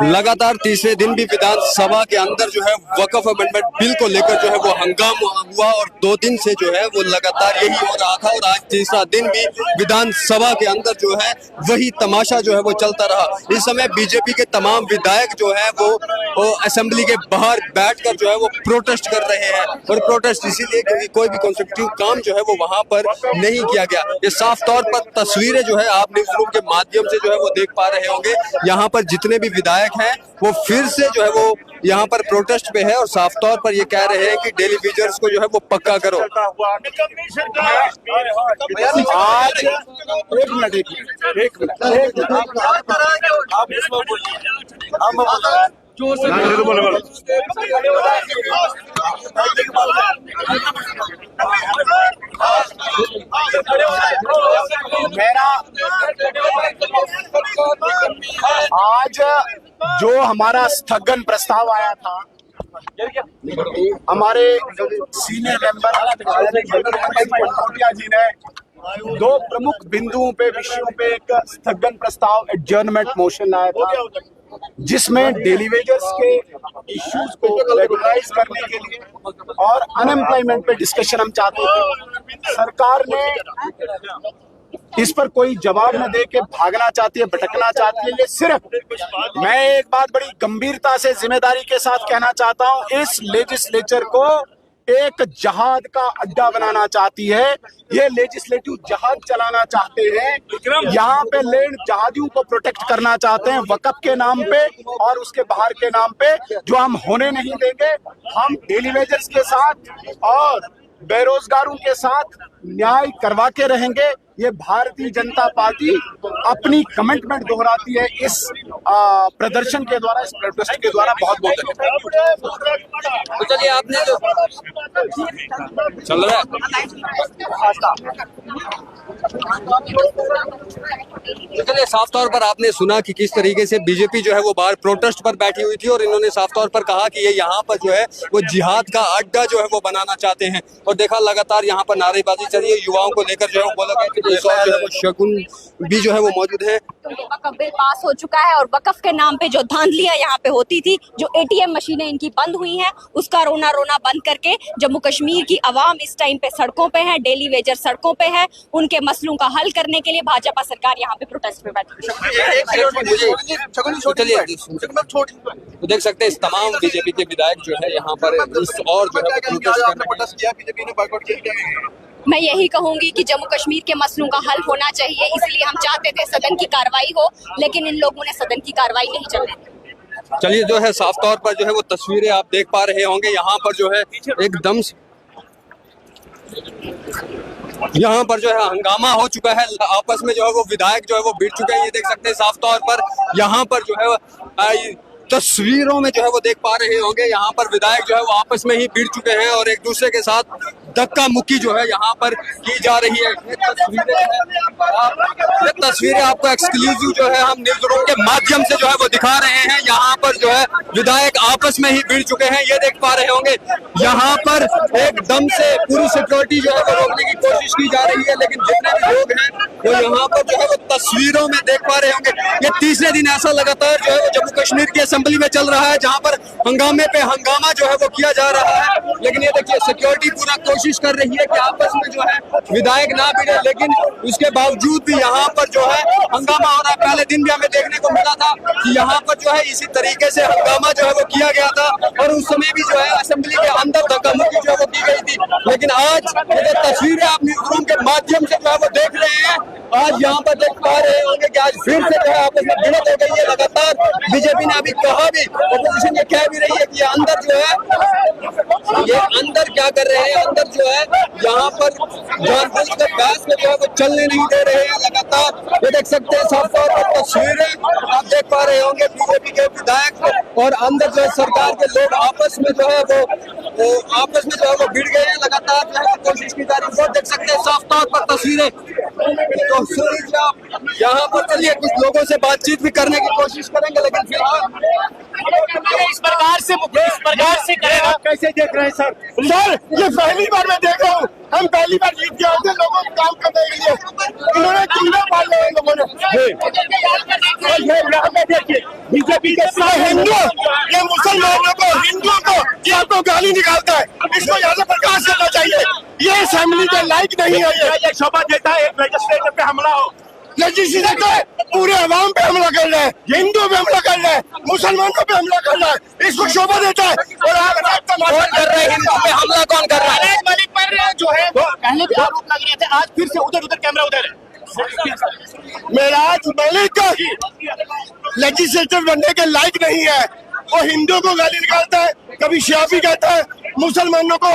लगातार तीसरे दिन भी विधानसभा के अंदर जो है वक्फ अमेंडमेंट बिल को लेकर जो है वो हंगामा हुआ और 2 दिन से जो है वो लगातार यही हो रहा था और आज तीसरा दिन भी विधानसभा के अंदर जो है वही तमाशा जो है वो चलता रहा। इस समय बीजेपी के तमाम विधायक जो है वो असेंबली के बाहर बैठकर जो है वो प्रोटेस्ट कर रहे हैं और प्रोटेस्ट इसीलिए क्योंकि कोई भी कंस्ट्रक्टिव काम जो है वो वहां पर नहीं किया गया। ये साफ तौर पर तस्वीरें जो है आप न्यूज रूम के माध्यम से जो है वो देख पा रहे होंगे। यहाँ पर जितने भी विधायक हैं वो फिर से जो है वो यहाँ पर प्रोटेस्ट पे है और साफ तौर पर ये कह रहे हैं कि डेली वेजर्स को जो है वो पक्का करो। आज एक मिनट आज जो हमारा स्थगन प्रस्ताव आया था, हमारे सीनियर मेंबर जी ने 2 प्रमुख बिंदुओं पे विषयों पे एक स्थगन प्रस्ताव एडजर्नमेंट मोशन लाया था, जिसमें डेली वेजर्स के इश्यूज को रेगुलराइज करने के लिए और अनएम्प्लॉयमेंट पे डिस्कशन हम चाहते थे। सरकार ने इस पर कोई जवाब न दे के भागना चाहती है, भटकना चाहती है। ये सिर्फ मैं एक बात बड़ी गंभीरता से जिम्मेदारी के साथ कहना चाहता हूं, इस लेजिस्लेचर को एक जहाद का अड्डा बनाना चाहती है। ये लेजिस्लेटिव जहाज चलाना चाहते हैं, यहाँ पे लैंड जहादियों को प्रोटेक्ट करना चाहते हैं वक़्फ़ के नाम पे और उसके बाहर के नाम पे, जो हम होने नहीं देंगे। हम डेली वेजर्स के साथ और बेरोजगारों के साथ न्याय करवा के रहेंगे। ये भारतीय जनता पार्टी अपनी कमिटमेंट दोहराती है इस प्रदर्शन के द्वारा, इस प्रोटेस्ट के द्वारा। बहुत बहुत धन्यवाद। तो चलिए आपने जो चल रहा है चलिए साफ तौर पर आपने सुना कि किस तरीके से बीजेपी जो है वो बाहर प्रोटेस्ट पर बैठी हुई थी और इन्होंने साफ तौर पर कहा कि ये यहाँ पर जो है वो जिहाद का अड्डा जो है वो बनाना चाहते हैं। और देखा लगातार यहाँ पर नारेबाजी चली है, युवाओं को लेकर जो है वो बोला गया कि जो है वो शगुन भी जो है वो मौजूद है। वक्फ बिल पास हो चुका है और वक्फ के नाम पे जो धांधलियां यहाँ पे होती थी, जो एटीएम मशीनें इनकी बंद हुई हैं, उसका रोना रोना बंद करके जम्मू कश्मीर की आवाम इस टाइम पे सड़कों पे है, डेली वेजर सड़कों पे है। उनके मसलों का हल करने के लिए भाजपा सरकार यहाँ पे प्रोटेस्ट पे बैठी है। तो देख सकते हैं इस तमाम बीजेपी के विधायक जो है यहाँ पर और जो है प्रोटेस्ट कर रहे हैं। मैं यही कहूंगी कि जम्मू कश्मीर के मसलों का हल होना चाहिए, इसलिए हम चाहते थे सदन की कार्रवाई हो, लेकिन इन लोगों ने सदन की कार्रवाई नहीं चलने दी। चलिए जो है साफ तौर पर जो है वो तस्वीरें आप देख पा रहे होंगे। यहाँ पर जो है एकदम यहाँ पर जो है हंगामा हो चुका है, आपस में जो है वो विधायक जो है वो भिड़ चुके हैं। ये देख सकते हैं साफ तौर पर यहाँ पर जो है तस्वीरों में जो है वो देख पा रहे होंगे, यहाँ पर विधायक जो है वो आपस में ही भिड़ चुके हैं और एक दूसरे के साथ धक्का मुक्की जो है यहाँ पर की जा रही है। ये तस्वीरें आपको एक्सक्लूसिव जो है हम न्यूज रूम के माध्यम से जो है वो दिखा रहे हैं। यहाँ पर जो है विधायक आपस में ही भिड़ चुके हैं, ये देख पा रहे होंगे। यहाँ पर एकदम से पूरी सिक्योरिटी जो है वो रोकने की कोशिश की जा रही है, लेकिन जितने भी लोग हैं वो यहाँ पर जो है वो तस्वीरों में देख पा रहे होंगे। ये तीसरे दिन ऐसा लगातार जो है वो जम्मू कश्मीर की असेंबली में चल रहा है, जहाँ पर हंगामे पे हंगामा जो है वो किया जा रहा है। लेकिन ये देखिए सिक्योरिटी पूरा कोशिश कर रही है कि आपस में जो है विधायक ना भिड़े, लेकिन उसके बावजूद भी यहाँ पर जो है हंगामा हो रहा है। पहले दिन भी हमें देखने को मिला था कि यहाँ पर जो है इसी तरीके से हंगामा जो है वो किया गया था और उस समय भी जो है असेंबली के अंदर धक्का मुक्की जो है वो की गई थी। लेकिन आज ये तस्वीरें आप न्यूज रूम के माध्यम से जो है वो देख रहे हैं, आज यहाँ पर देख पा रहे होंगे कि आज फिर से जो है आपस में भिड़ंत हो गई है। लगातार बीजेपी ने अभी कहा भी, ऑपोजिशन ये कह भी रही है कि अंदर जो है ये अंदर क्या कर रहे हैं, अंदर जो है यहाँ पर जानबूझकर बहस में जो है वो चलने नहीं दे रहे हैं। लगातार ये देख सकते हैं साफ तौर पर तस्वीरें आप देख पा रहे होंगे बीजेपी के विधायक और अंदर जो है सरकार के लोग आपस में जो है वो वो आपस में जो है वो भिड़ गए हैं। लगातार जो है कोशिश की जा रही है, वो देख सकते हैं साफ तौर पर तस्वीरें। तो सुन लीजिए आप, यहाँ पर चलिए कुछ लोगों से बातचीत भी करने की कोशिश करेंगे, लेकिन फिलहाल इस प्रकार से करेगा। कैसे देख रहे हैं सर? सर ये पहली बार मैं देख रहा हूँ, हम पहली बार जीत के आए थे लोगों को काम करने के लिए, इन्होंने कितना पाल लिया इन लोगों ने। यहाँ पे देखिए बीजेपी के हिंदू, ये मुसलमानों को, हिंदुओं को, ये आपको गाली निकालता है, इसको यहाँ से प्रकाश करना चाहिए। ये असेंबली के लायक नहीं है। ये शोभा देता है एक लेजिस्लेटर पे हमला हो, लेजिस्लेटर पूरे अवाम पे हमला कर रहा है, हिंदू पे हमला कर रहा है, मुसलमानों पे हमला कर रहा है, इसको शोभा देता है। और आप तमाशा कर रहे हैं, हिंदू पे हमला कौन कर रहा है? मलिक पर जो है पहले भी आरोप लग रहे थे, आज फिर से उधर कैमरा उधर है। मेराज मलिक लेजिस्लेटर बनने के लायक नहीं है। वो हिंदू को गाली निकालता है, कभी शियाफी कहता है, मुसलमानों को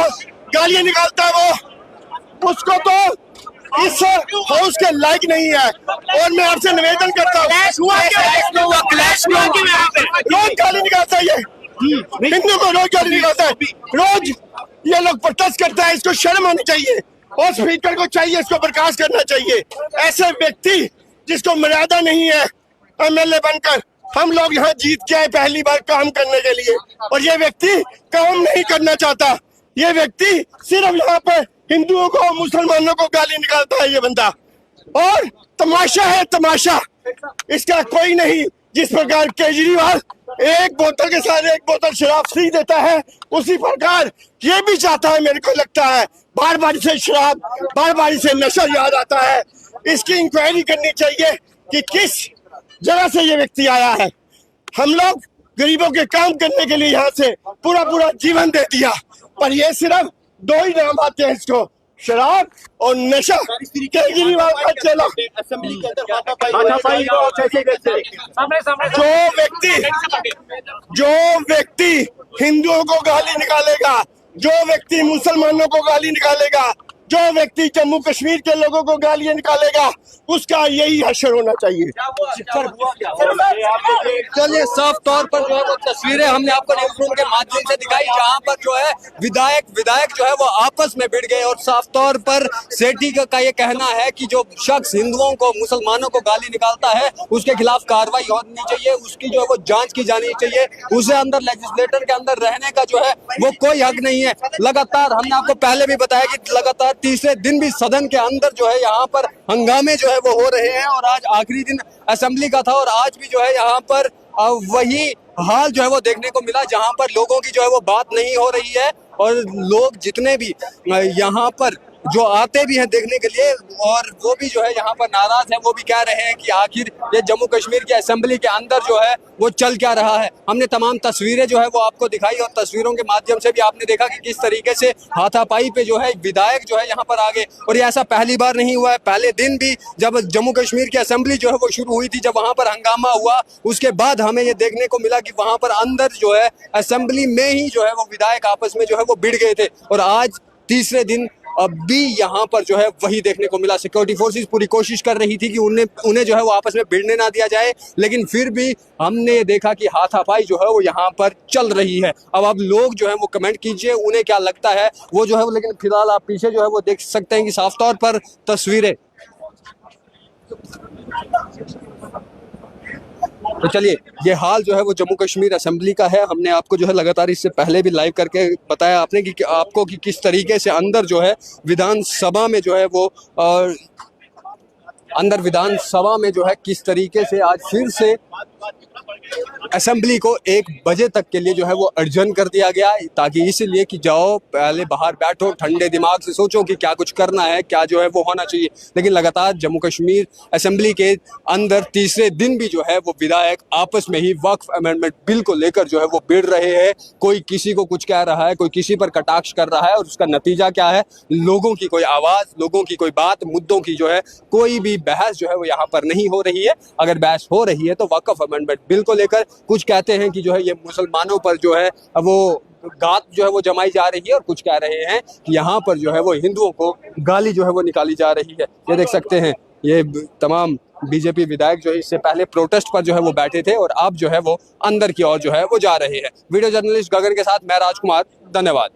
गालियां निकालता है, वो उसको तो इस हाउस के लायक नहीं है। और मैं आपसे निवेदन करता हूँ, रोज गाली निकालता है, ये हिंदू को रोज गाली निकालता है, रोज ये लोग प्रोटेस्ट करता है, इसको शर्म आनी चाहिए और स्पीकर को चाहिए इसको बर्खास्त करना चाहिए। ऐसे व्यक्ति जिसको मर्यादा नहीं है एमएलए बनकर, हम लोग यहाँ जीत के आए पहली बार काम करने के लिए, और ये व्यक्ति काम नहीं करना चाहता। ये व्यक्ति सिर्फ यहाँ पे हिंदुओं को, मुसलमानों को गाली निकालता है ये बंदा, और तमाशा है तमाशा, इसका कोई नहीं। जिस प्रकार केजरीवाल एक बोतल के साथ एक बोतल शराब फ्री देता है, उसी प्रकार ये भी चाहता है, मेरे को लगता है। बार बार से शराब, बार बार से नशा याद आता है। इसकी इंक्वायरी करनी चाहिए कि किस जगह से ये व्यक्ति आया है। हम लोग गरीबों के काम करने के लिए यहाँ से पूरा जीवन दे दिया, पर ये सिर्फ दो ही नाम आते हैं इसको, शराब और नशा। केजरीवाल का चेला असेंबली के अंदर जो व्यक्ति हिंदुओं को गाली निकालेगा, जो व्यक्ति मुसलमानों को गाली निकालेगा, जो व्यक्ति जम्मू कश्मीर के लोगों को गालियां निकालेगा, उसका यही हश्र होना चाहिए। चलिए साफ तौर पर जो है वो तस्वीरें हमने आपको न्यूज रूम के माध्यम से दिखाई, जहां पर जो है विधायक जो है वो आपस में भिड़ गए। और साफ तौर पर सेठी का ये कहना है कि जो शख्स हिंदुओं को, मुसलमानों को गाली निकालता है, उसके खिलाफ कार्रवाई होनी चाहिए, उसकी जो है वो जांच की जानी चाहिए, उसे अंदर लेजिस्लेटर के अंदर रहने का जो है वो कोई हक नहीं है। लगातार हमने आपको पहले भी बताया कि लगातार तीसरे दिन भी सदन के अंदर जो है यहाँ पर हंगामे जो है वो हो रहे हैं, और आज आखिरी दिन असेंबली का था, और आज भी जो है यहाँ पर वही हाल जो है वो देखने को मिला, जहाँ पर लोगों की जो है वो बात नहीं हो रही है। और लोग जितने भी यहाँ पर जो आते भी हैं देखने के लिए, और वो भी जो है यहाँ पर नाराज है, वो भी कह रहे हैं कि आखिर ये जम्मू कश्मीर की असेंबली के अंदर जो है वो चल क्या रहा है। हमने तमाम तस्वीरें जो है वो आपको दिखाई, और तस्वीरों के माध्यम से भी आपने देखा कि किस तरीके से हाथापाई पे जो है विधायक जो है यहाँ पर आ गए। और ये ऐसा पहली बार नहीं हुआ है, पहले दिन भी जब जम्मू कश्मीर की असेंबली जो है वो शुरू हुई थी, जब वहाँ पर हंगामा हुआ, उसके बाद हमें ये देखने को मिला कि वहाँ पर अंदर जो है असेंबली में ही जो है वो विधायक आपस में जो है वो भिड़ गए थे। और आज तीसरे दिन अब भी यहाँ पर जो है वही देखने को मिला। सिक्योरिटी फोर्सेस पूरी कोशिश कर रही थी कि उन्हें जो है वो आपस में भिड़ने ना दिया जाए, लेकिन फिर भी हमने देखा कि हाथापाई जो है वो यहाँ पर चल रही है। अब आप लोग जो है वो कमेंट कीजिए, उन्हें क्या लगता है वो जो है वो। लेकिन फिलहाल आप पीछे जो है वो देख सकते हैं कि साफ तौर पर तस्वीरें। तो चलिए, ये हाल जो है वो जम्मू कश्मीर असेंबली का है। हमने आपको जो है लगातार इससे पहले भी लाइव करके बताया आपने कि आपको कि किस तरीके से अंदर जो है विधानसभा में जो है वो अंदर विधानसभा में जो है किस तरीके से आज फिर से असेंबली को 1 बजे तक के लिए जो है वो अर्जन कर दिया गया, ताकि इसलिए कि जाओ पहले बाहर बैठो, ठंडे दिमाग से सोचो कि क्या कुछ करना है, क्या जो है वो होना चाहिए। लेकिन लगातार जम्मू कश्मीर असेंबली के अंदर तीसरे दिन भी जो है वो विधायक आपस में ही वक्फ अमेंडमेंट बिल को लेकर जो है वो भिड़ रहे हैं। कोई किसी को कुछ कह रहा है, कोई किसी पर कटाक्ष कर रहा है, और उसका नतीजा क्या है? लोगों की कोई आवाज़, लोगों की कोई बात, मुद्दों की जो है कोई भी बहस जो है वो यहाँ पर नहीं हो रही है। अगर बहस हो रही है तो वक्फ अमेंडमेंट बिल को लेकर कुछ कहते हैं कि जो है ये मुसलमानों पर जो है वो गात जो है वो जमाई जा रही है, और कुछ कह रहे हैं कि यहाँ पर जो है वो हिंदुओं को गाली जो है वो निकाली जा रही है। ये देख सकते हैं, ये तमाम बीजेपी विधायक जो है इससे पहले प्रोटेस्ट पर जो है वो बैठे थे, और अब जो है वो अंदर की ओर जो है वो जा रहे हैं। वीडियो जर्नलिस्ट गगन के साथ मैं राजकुमार, धन्यवाद।